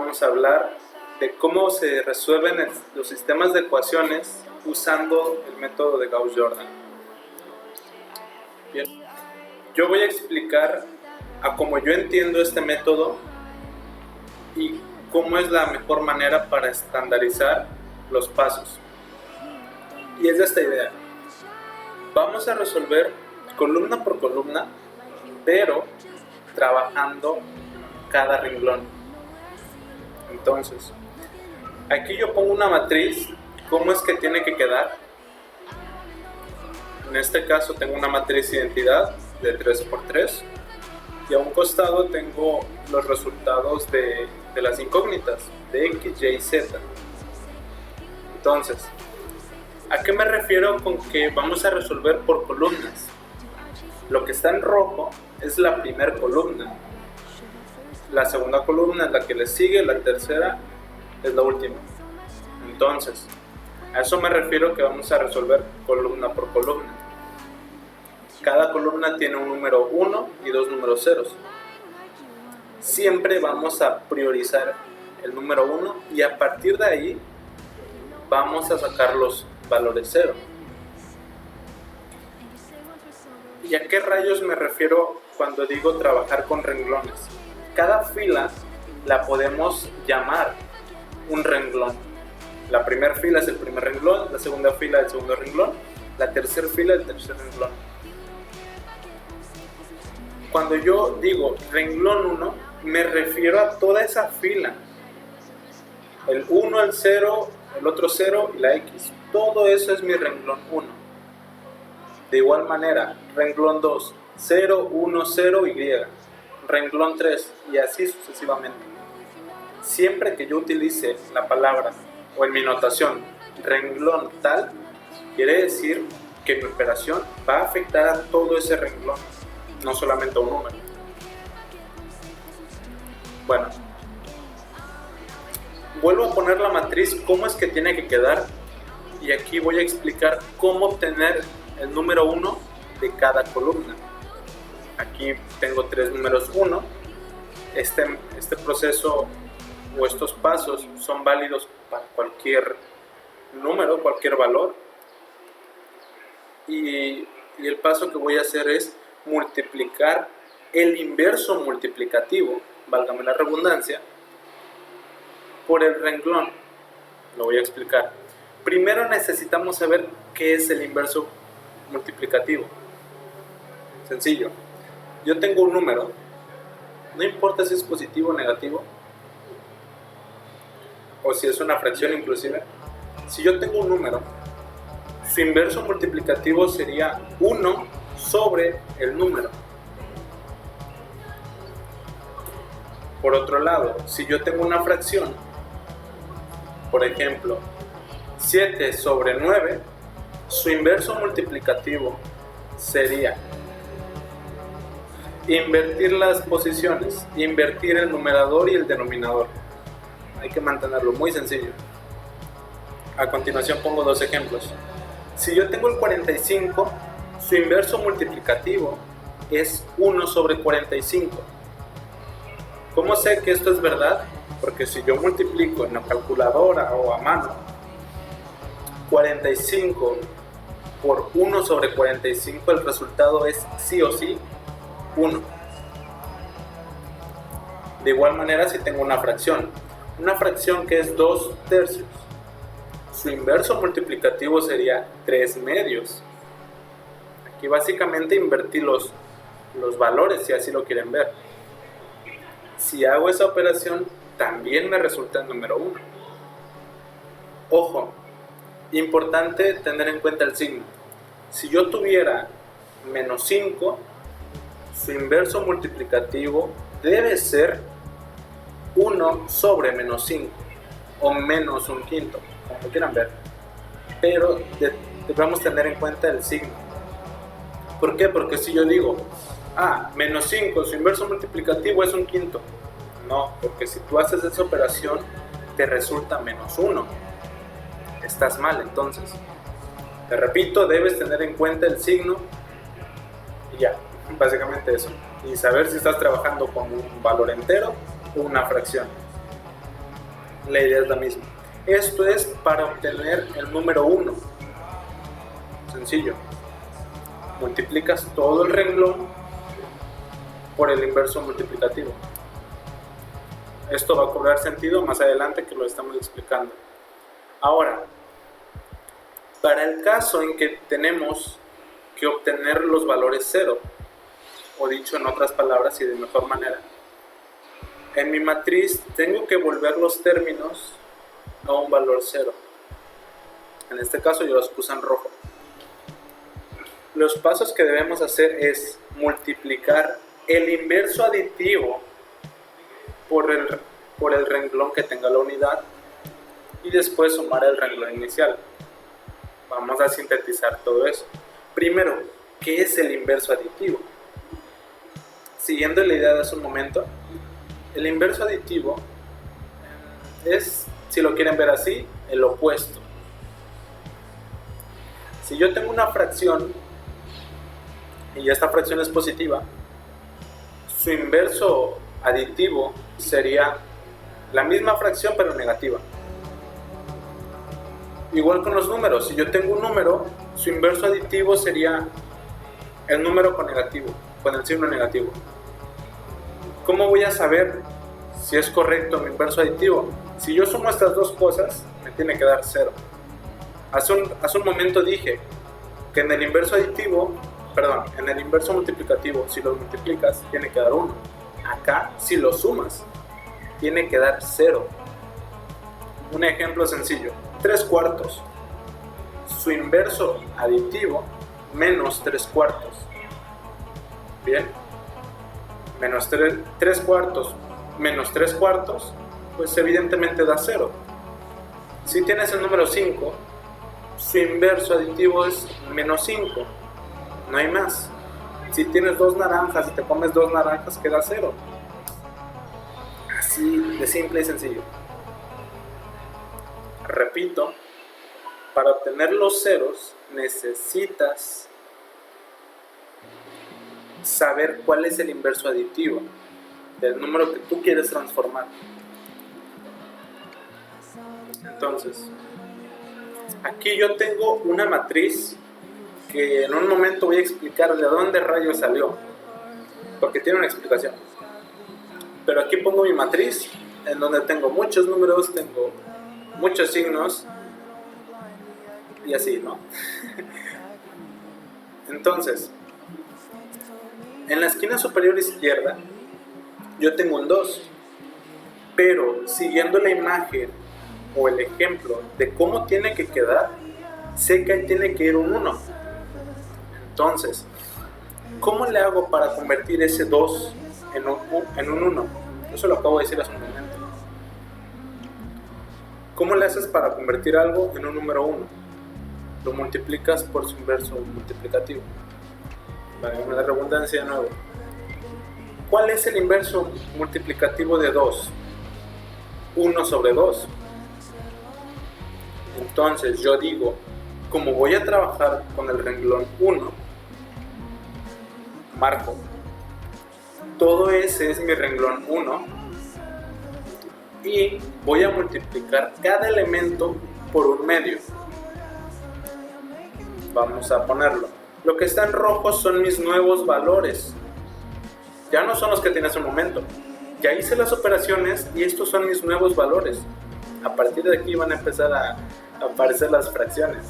vamos a hablar de cómo se resuelven los sistemas de ecuaciones usando el método de Gauss-Jordan. Bien, yo voy a explicar a cómo yo entiendo este método y cómo es la mejor manera para estandarizar los pasos. Y es de esta idea. Vamos a resolver columna por columna, pero trabajando cada renglón. Entonces, aquí yo pongo una matriz, cómo es que tiene que quedar. En este caso tengo una matriz identidad de 3×3 y a un costado tengo los resultados de las incógnitas de X, Y, Z. Entonces, ¿a qué me refiero con que vamos a resolver por columnas? Lo que está en rojo es la primera columna, la segunda columna es la que le sigue, la tercera es la última. Entonces, a eso me refiero que vamos a resolver columna por columna. Cada columna tiene un número 1 y dos números ceros. Siempre vamos a priorizar el número 1 y a partir de ahí vamos a sacar los valores 0. ¿Y a qué rayos me refiero cuando digo trabajar con renglones? Cada fila la podemos llamar un renglón. La primera fila es el primer renglón, la segunda fila el segundo renglón, la tercera fila el tercer renglón. Cuando yo digo renglón 1, me refiero a toda esa fila. El 1, el 0, el otro 0 y la X. Todo eso es mi renglón 1. De igual manera, renglón 2, 0, 1, 0, Y. Renglón 3 y así sucesivamente. Siempre que yo utilice la palabra o en mi notación renglón tal, quiere decir que mi operación va a afectar a todo ese renglón, no solamente a un número. Bueno, vuelvo a poner la matriz, cómo es que tiene que quedar, y aquí voy a explicar cómo obtener el número 1 de cada columna. Aquí tengo tres números 1. Este proceso o estos pasos son válidos para cualquier número, cualquier valor. Y el paso que voy a hacer es multiplicar el inverso multiplicativo, válgame la redundancia, por el renglón. Lo voy a explicar. Primero necesitamos saber qué es el inverso multiplicativo. Sencillo. Yo tengo un número, no importa si es positivo o negativo, o si es una fracción inclusive. Si yo tengo un número, su inverso multiplicativo sería 1 sobre el número. Por otro lado, si yo tengo una fracción, por ejemplo, 7 sobre 9, su inverso multiplicativo sería invertir las posiciones, invertir el numerador y el denominador. Hay que mantenerlo muy sencillo. A continuación pongo dos ejemplos. Si yo tengo el 45, su inverso multiplicativo es 1 sobre 45. ¿Cómo sé que esto es verdad? Porque si yo multiplico en la calculadora o a mano 45 por 1 sobre 45, el resultado es sí o sí 1. De igual manera, si tengo una fracción que es 2/3, su inverso multiplicativo sería 3/2. Aquí básicamente invertí los valores, si así lo quieren ver. Si hago esa operación, también me resulta el número 1. Ojo, importante tener en cuenta el signo. Si yo tuviera menos 5, su inverso multiplicativo debe ser 1 sobre menos 5 o menos un quinto, como quieran ver. Pero debemos tener en cuenta el signo. ¿Por qué? Porque si yo digo, menos 5, su inverso multiplicativo es un quinto. No, porque si tú haces esa operación, te resulta menos 1. Estás mal, entonces. Te repito, debes tener en cuenta el signo y ya. Básicamente eso, y saber si estás trabajando con un valor entero o una fracción. la idea es la misma. Esto es para obtener el número 1. Sencillo. Multiplicas todo el renglón por el inverso multiplicativo. Esto va a cobrar sentido más adelante que lo estamos explicando. Ahora, para el caso en que tenemos que obtener los valores 0, o dicho en otras palabras y de mejor manera, en mi matriz tengo que volver los términos a un valor 0. En este caso yo los puse en rojo. Los pasos que debemos hacer es multiplicar el inverso aditivo por el renglón que tenga la unidad y después sumar el renglón inicial. Vamos a sintetizar todo eso. Primero, ¿qué es el inverso aditivo? Siguiendo la idea de hace un momento, el inverso aditivo es, si lo quieren ver así, el opuesto. Si yo tengo una fracción y esta fracción es positiva, su inverso aditivo sería la misma fracción pero negativa. Igual con los números, si yo tengo un número, su inverso aditivo sería el número con negativo, con el signo negativo. ¿Cómo voy a saber si es correcto mi inverso aditivo? Si yo sumo estas dos cosas, me tiene que dar 0. Hace un momento dije que en el inverso multiplicativo, si lo multiplicas, tiene que dar 1. Acá, si lo sumas, tiene que dar 0. Un ejemplo sencillo: 3/4. Su inverso aditivo, menos 3/4. Bien, menos 3/4 menos 3/4, pues evidentemente da 0. Si tienes el número 5, su inverso aditivo es menos 5. No hay más. Si tienes 2 naranjas y te comes 2 naranjas, queda 0. Así de simple y sencillo. Repito, para obtener los ceros necesitas saber cuál es el inverso aditivo del número que tú quieres transformar. Entonces, aquí yo tengo una matriz que en un momento voy a explicar de dónde rayos salió, porque tiene una explicación. Pero aquí pongo mi matriz en donde tengo muchos números, tengo muchos signos y así, ¿no? Entonces, en la esquina superior izquierda yo tengo un 2, pero siguiendo la imagen o el ejemplo de cómo tiene que quedar, sé que ahí tiene que ir un 1. Entonces, ¿cómo le hago para convertir ese 2 en un 1? Eso lo acabo de decir hace un momento. ¿Cómo le haces para convertir algo en un número 1? Lo multiplicas por su inverso multiplicativo. Para la redundancia de nuevo. ¿Cuál es el inverso multiplicativo de 2? 1 sobre 2. Entonces yo digo, como voy a trabajar con el renglón 1, marco, todo ese es mi renglón 1 y voy a multiplicar cada elemento por un medio. Vamos a ponerlo. Lo que está en rojo son mis nuevos valores. Ya no son los que tenía hace un momento. Ya hice las operaciones y estos son mis nuevos valores. A partir de aquí van a empezar a aparecer las fracciones.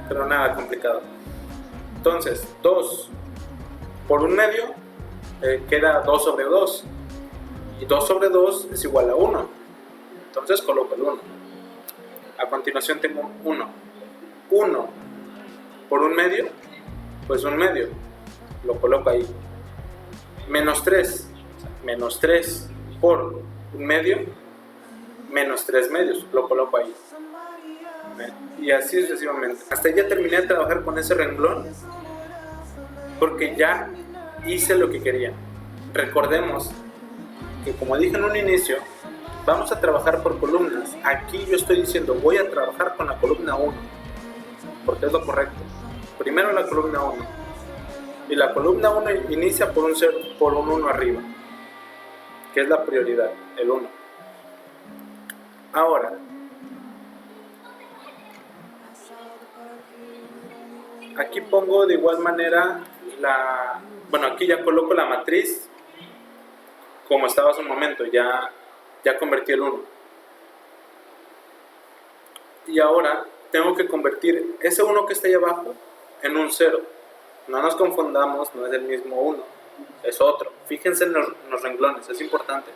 Pero nada complicado. Entonces, 2 por un medio queda 2 sobre 2. Y 2 sobre 2 es igual a 1. Entonces coloco el 1. A continuación tengo 1. 1 por un medio, pues un medio. Lo coloco ahí. Menos 3. Menos 3 por un medio, menos 3 medios. Lo coloco ahí. Y así sucesivamente. Hasta ya terminé de trabajar con ese renglón porque ya hice lo que quería. Recordemos que, como dije en un inicio, vamos a trabajar por columnas. Aquí yo estoy diciendo voy a trabajar con la columna 1 porque es lo correcto. Primero la columna 1 y la columna 1 inicia por un 1 arriba, que es la prioridad, el 1. Ahora, aquí pongo de igual manera aquí ya coloco la matriz como estaba hace un momento, ya convertí el 1. Y ahora tengo que convertir ese 1 que está ahí abajo en un 0. No nos confundamos, no es el mismo 1, es otro. Fíjense en los renglones, es importante.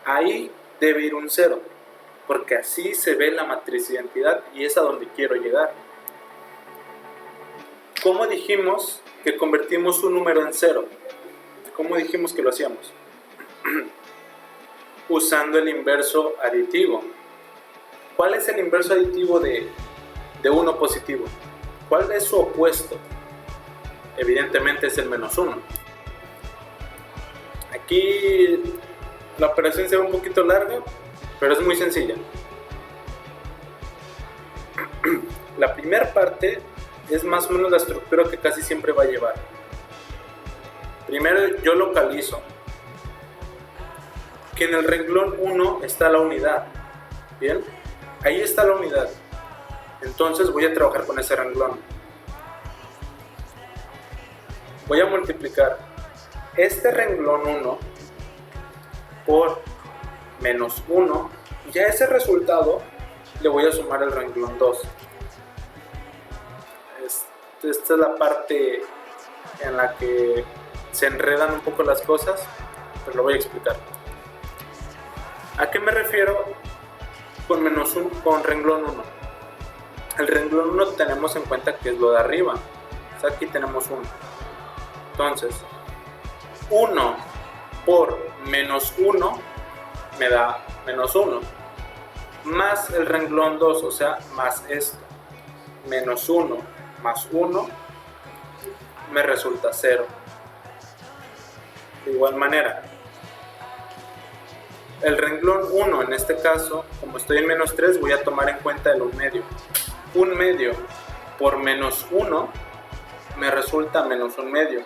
Ahí debe ir un 0, porque así se ve la matriz identidad y es a donde quiero llegar. ¿Cómo dijimos que convertimos un número en 0? ¿Cómo dijimos que lo hacíamos? Usando el inverso aditivo. ¿Cuál es el inverso aditivo de 1 positivo? ¿Cuál es su opuesto? Evidentemente es el menos 1. Aquí la operación se ve un poquito larga, pero es muy sencilla. La primera parte es más o menos la estructura que casi siempre va a llevar. Primero yo localizo que en el renglón 1 está la unidad. Bien, ahí está la unidad. Entonces voy a trabajar con ese renglón. Voy a multiplicar este renglón 1 por menos 1 y a ese resultado le voy a sumar el renglón 2. Esta es la parte en la que se enredan un poco las cosas, pero lo voy a explicar. ¿A qué me refiero con menos 1, con renglón 1? El renglón 1 tenemos en cuenta que es lo de arriba. O sea, aquí tenemos 1. Entonces, 1 por menos 1 me da menos 1. Más el renglón 2, o sea, más esto. Menos 1 más 1 me resulta 0. De igual manera, el renglón 1 en este caso, como estoy en menos 3, voy a tomar en cuenta el 1 medio. 1 medio por menos 1 me resulta menos 1 medio.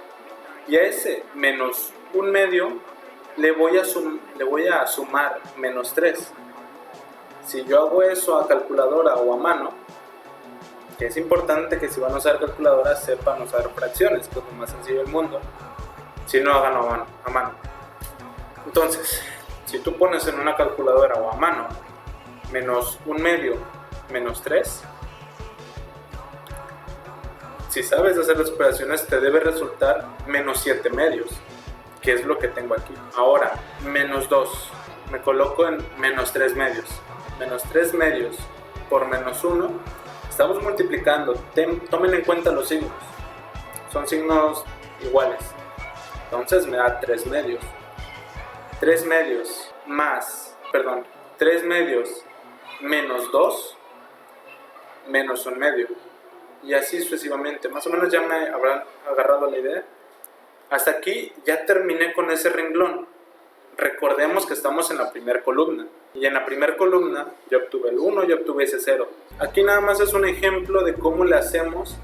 Y a ese menos 1 medio le voy a sumar menos 3. Si yo hago eso a calculadora o a mano, que es importante que si van a usar calculadora sepan usar fracciones, que es lo más sencillo del mundo. Si no, háganlo a mano. Entonces, si tú pones en una calculadora o a mano menos 1 medio menos 3, si sabes hacer las operaciones te debe resultar menos 7 medios, que es lo que tengo aquí. Ahora, menos 2, me coloco en menos 3 medios. Menos 3 medios por menos 1, estamos multiplicando. Tomen en cuenta los signos, son signos iguales. Entonces me da 3 medios. 3 medios menos 2 menos 1 medio. Y así sucesivamente. Más o menos ya me habrán agarrado la idea. Hasta aquí ya terminé con ese renglón. Recordemos que estamos en la primera columna. Y en la primera columna yo obtuve el 1 y obtuve ese 0. Aquí nada más es un ejemplo de cómo le hacemos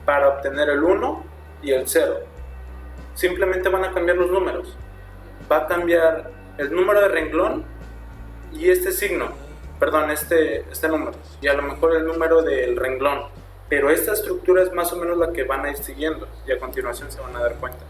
para obtener el 1 y el 0. Simplemente van a cambiar los números. Va a cambiar el número de renglón y este signo, perdón, este número, y a lo mejor el número del renglón. Pero esta estructura es más o menos la que van a ir siguiendo y a continuación se van a dar cuenta.